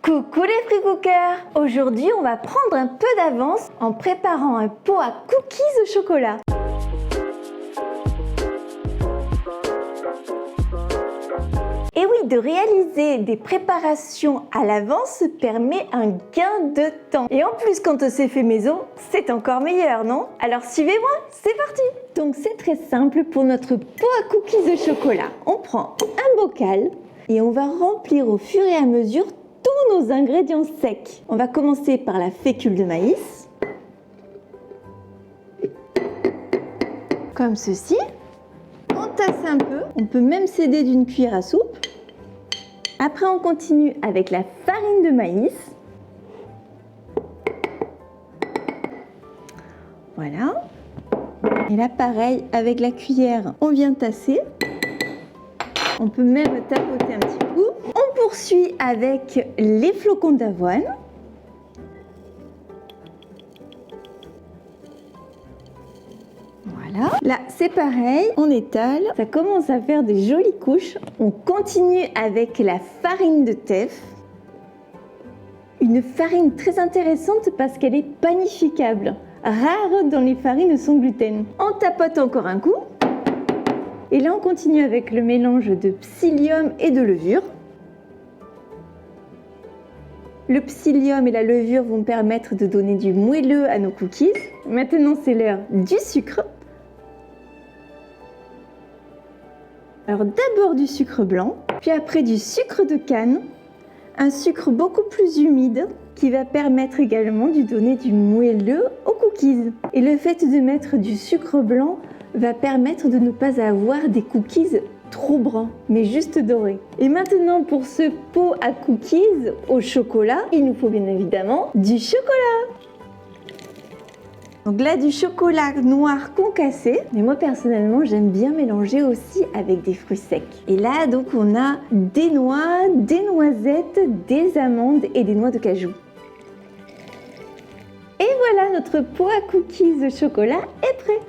Coucou les free cookers! Aujourd'hui, on va prendre un peu d'avance en préparant un pot à cookies au chocolat. Et oui, de réaliser des préparations à l'avance permet un gain de temps. Et en plus, quand c'est fait maison, c'est encore meilleur, non? Alors suivez-moi, c'est parti! Donc c'est très simple pour notre pot à cookies au chocolat. On prend un bocal et on va remplir au fur et à mesure tous nos ingrédients secs. On va commencer par la fécule de maïs, comme ceci. On tasse un peu, on peut même s'aider d'une cuillère à soupe. Après, on continue avec la farine de maïs. Voilà. Et là, pareil, avec la cuillère, on vient tasser. On peut même tapoter un petit coup. On poursuit avec les flocons d'avoine. Voilà. Là, c'est pareil, on étale. Ça commence à faire des jolies couches. On continue avec la farine de teff. Une farine très intéressante parce qu'elle est panificable. Rare dans les farines sans gluten. On tapote encore un coup. Et là, on continue avec le mélange de psyllium et de levure. Le psyllium et la levure vont permettre de donner du moelleux à nos cookies. Maintenant, c'est l'heure du sucre. Alors d'abord du sucre blanc, puis après du sucre de canne, un sucre beaucoup plus humide qui va permettre également de donner du moelleux aux cookies. Et le fait de mettre du sucre blanc va permettre de ne pas avoir des cookies trop bruns, mais juste dorés. Et maintenant pour ce pot à cookies au chocolat, il nous faut bien évidemment du chocolat. Donc là, du chocolat noir concassé. Mais moi, personnellement, j'aime bien mélanger aussi avec des fruits secs. Et là, donc, on a des noix, des noisettes, des amandes et des noix de cajou. Et voilà, notre pot à cookies au chocolat est prêt.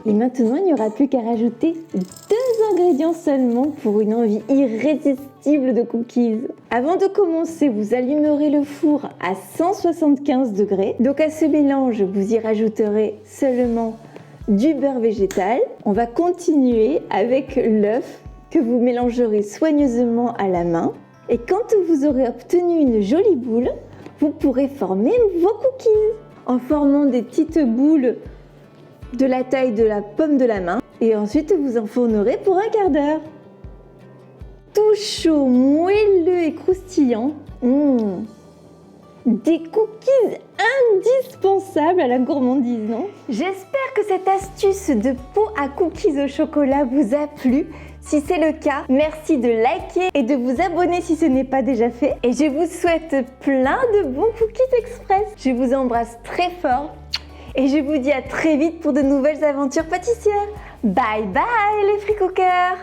Et maintenant, il n'y aura plus qu'à rajouter 2 ingrédients seulement pour une envie irrésistible de cookies. Avant de commencer, vous allumerez le four à 175 degrés. Donc à ce mélange, vous y rajouterez seulement du beurre végétal. On va continuer avec l'œuf que vous mélangerez soigneusement à la main. Et quand vous aurez obtenu une jolie boule, vous pourrez former vos cookies en formant des petites boules de la taille de la paume de la main et ensuite vous enfournerez pour un quart d'heure. Tout chaud, moelleux et croustillant. Des cookies indispensables à la gourmandise, non? J'espère que cette astuce de pot à cookies au chocolat vous a plu. Si c'est le cas, merci de liker et de vous abonner si ce n'est pas déjà fait. Et je vous souhaite plein de bons cookies express. Je vous embrasse très fort. Et je vous dis à très vite pour de nouvelles aventures pâtissières. Bye bye les free cookers!